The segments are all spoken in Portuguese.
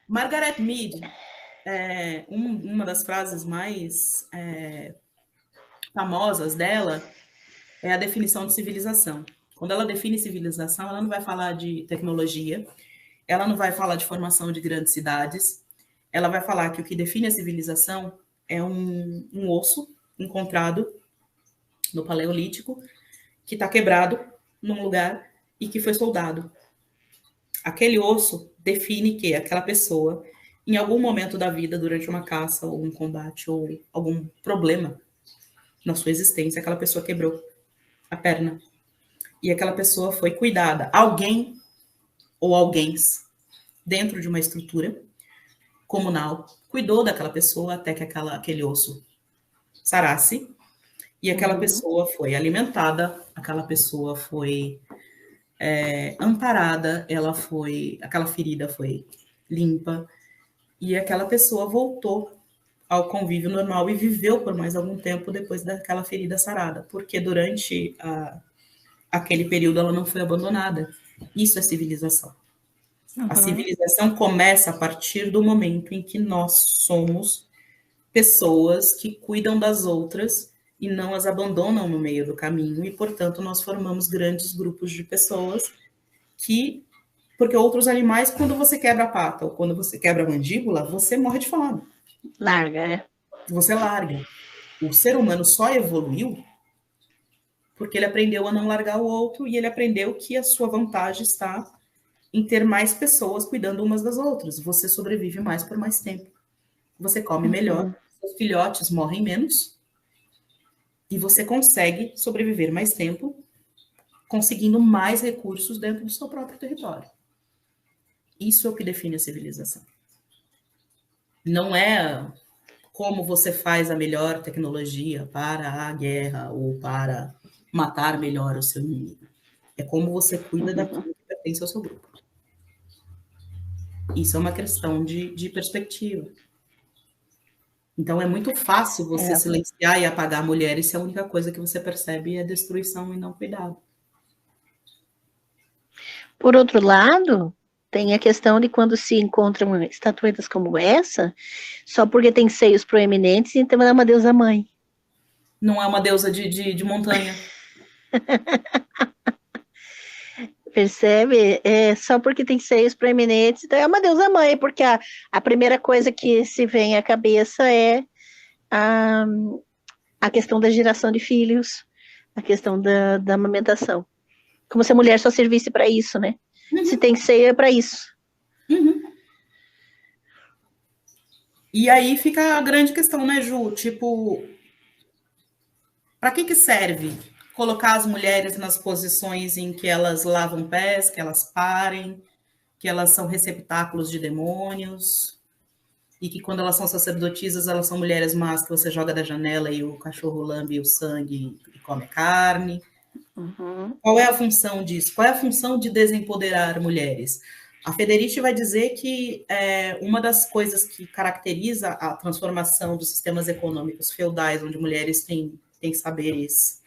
Margaret Mead, uma das frases mais famosas dela é a definição de civilização. Quando ela define civilização, ela não vai falar de tecnologia, ela não vai falar de formação de grandes cidades, ela vai falar que o que define a civilização é um osso encontrado no Paleolítico, que está quebrado num lugar e que foi soldado. Aquele osso define que aquela pessoa, em algum momento da vida, durante uma caça, ou um combate, ou algum problema na sua existência, aquela pessoa quebrou a perna. E aquela pessoa foi cuidada. Alguém ou alguém dentro de uma estrutura comunal cuidou daquela pessoa até que aquele osso sarasse. E aquela pessoa foi alimentada, aquela pessoa foi amparada, aquela ferida foi limpa, e aquela pessoa voltou ao convívio normal e viveu por mais algum tempo depois daquela ferida sarada, porque durante aquele período ela não foi abandonada. Isso é civilização. A civilização começa a partir do momento em que nós somos pessoas que cuidam das outras e não as abandonam no meio do caminho, e, portanto, nós formamos grandes grupos de pessoas porque outros animais, quando você quebra a pata ou quando você quebra a mandíbula, você morre de fome. Larga, né? Você larga. O ser humano só evoluiu porque ele aprendeu a não largar o outro e ele aprendeu que a sua vantagem está em ter mais pessoas cuidando umas das outras. Você sobrevive mais por mais tempo. Você come melhor, seus filhotes morrem menos e você consegue sobreviver mais tempo, conseguindo mais recursos dentro do seu próprio território. Isso é o que define a civilização. Não é como você faz a melhor tecnologia para a guerra ou para matar melhor o seu inimigo. É como você cuida daquilo que pertence ao seu grupo. Isso é uma questão de perspectiva. Então, é muito fácil você silenciar e apagar mulheres se a única coisa que você percebe é destruição e não cuidado. Por outro lado, tem a questão de quando se encontram estatuetas como essa, só porque tem seios proeminentes, então ela é uma deusa mãe. Não é uma deusa de montanha. Percebe? Só porque tem seios proeminentes, então é uma deusa mãe, porque a primeira coisa que se vem à cabeça é a questão da geração de filhos, a questão da amamentação. Como se a mulher só servisse para isso, né? Se tem seio, é para isso. E aí fica a grande questão, né, Ju? Tipo, para que serve colocar as mulheres nas posições em que elas lavam pés, que elas parem, que elas são receptáculos de demônios, e que quando elas são sacerdotisas, elas são mulheres más que você joga da janela e o cachorro lambe o sangue e come carne? Qual é a função disso? Qual é a função de desempoderar mulheres? A Federici vai dizer que uma das coisas que caracteriza a transformação dos sistemas econômicos feudais, onde mulheres têm saberes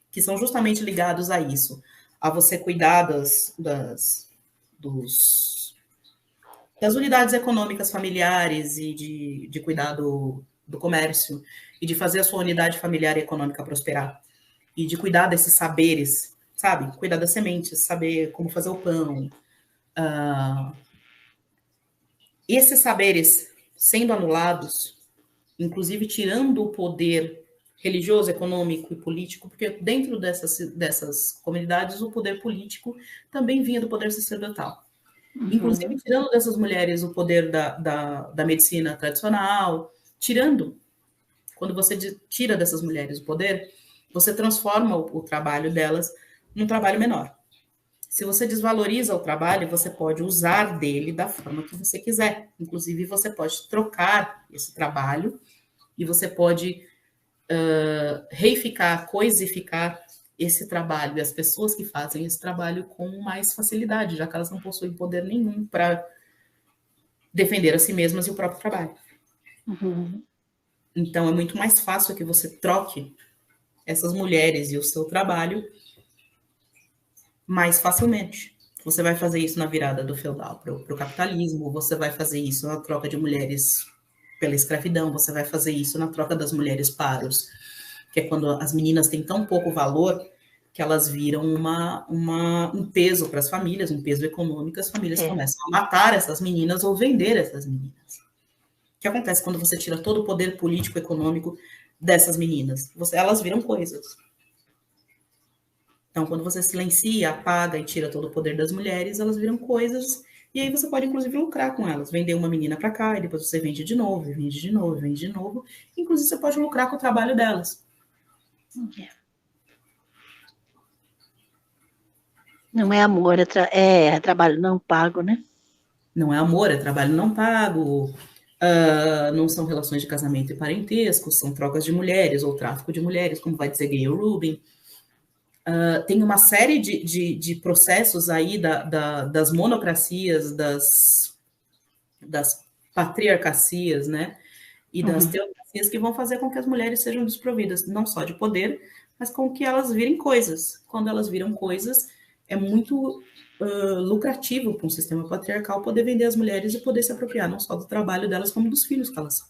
que são justamente ligados a isso, a você cuidar das unidades econômicas familiares e de cuidar do comércio e de fazer a sua unidade familiar e econômica prosperar e de cuidar desses saberes, sabe? Cuidar das sementes, saber como fazer o pão. Esses saberes sendo anulados, inclusive tirando o poder religioso, econômico e político, porque dentro dessas comunidades o poder político também vinha do poder sacerdotal. Inclusive tirando dessas mulheres o poder da medicina tradicional, quando você tira dessas mulheres o poder, você transforma o trabalho delas num trabalho menor. Se você desvaloriza o trabalho, você pode usar dele da forma que você quiser. Inclusive, você pode trocar esse trabalho e você pode reificar, coisificar esse trabalho e as pessoas que fazem esse trabalho com mais facilidade, já que elas não possuem poder nenhum para defender a si mesmas e o próprio trabalho. Então, é muito mais fácil que você troque essas mulheres e o seu trabalho mais facilmente. Você vai fazer isso na virada do feudal para o capitalismo, você vai fazer isso na troca de mulheres pela escravidão, você vai fazer isso na troca das mulheres paros, que é quando as meninas têm tão pouco valor que elas viram um peso para as famílias, um peso econômico, as famílias começam a matar essas meninas ou vender essas meninas. O que acontece quando você tira todo o poder político e econômico dessas meninas? Elas viram coisas. Então, quando você silencia, apaga e tira todo o poder das mulheres, elas viram coisas, e aí você pode, inclusive, lucrar com elas. Vender uma menina para cá, e depois você vende de novo, vende de novo, vende de novo. Inclusive, você pode lucrar com o trabalho delas. Não é amor, é trabalho não pago, né? Não é amor, é trabalho não pago. Não são relações de casamento e parentesco, são trocas de mulheres ou tráfico de mulheres, como vai dizer Gayle Rubin. Tem uma série de processos aí das monocracias, das patriarcacias, né? E das teocracias que vão fazer com que as mulheres sejam desprovidas, não só de poder, mas com que elas virem coisas. Quando elas viram coisas, é muito lucrativo para um sistema patriarcal poder vender as mulheres e poder se apropriar não só do trabalho delas, como dos filhos que elas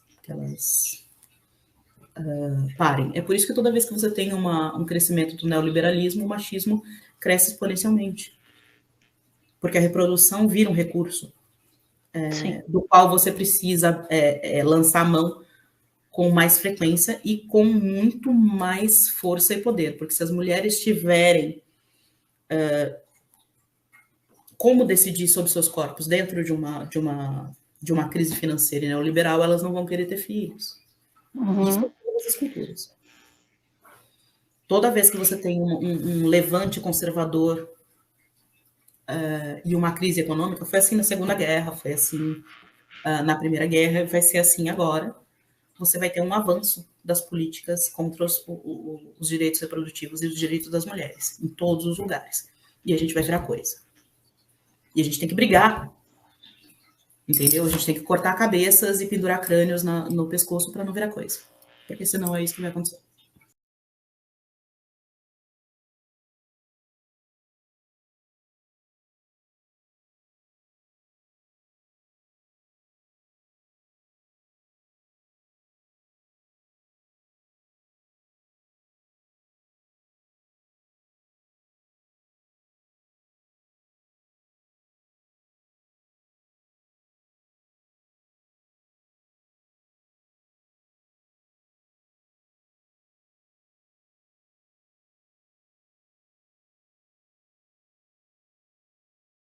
parem. É por isso que toda vez que você tem um crescimento do neoliberalismo, o machismo cresce exponencialmente. Porque a reprodução vira um recurso do qual você precisa lançar a mão com mais frequência e com muito mais força e poder. Porque se as mulheres tiverem como decidir sobre seus corpos dentro de uma crise financeira e neoliberal, elas não vão querer ter filhos. Isso é todas as culturas. Toda vez que você tem um levante conservador e uma crise econômica, foi assim na Segunda Guerra, foi assim na Primeira Guerra, vai ser assim agora, você vai ter um avanço das políticas contra os direitos reprodutivos e os direitos das mulheres, em todos os lugares. E a gente vai virar coisa. E a gente tem que brigar, entendeu? A gente tem que cortar cabeças e pendurar crânios no pescoço para não virar coisa. Porque senão é isso que vai acontecer.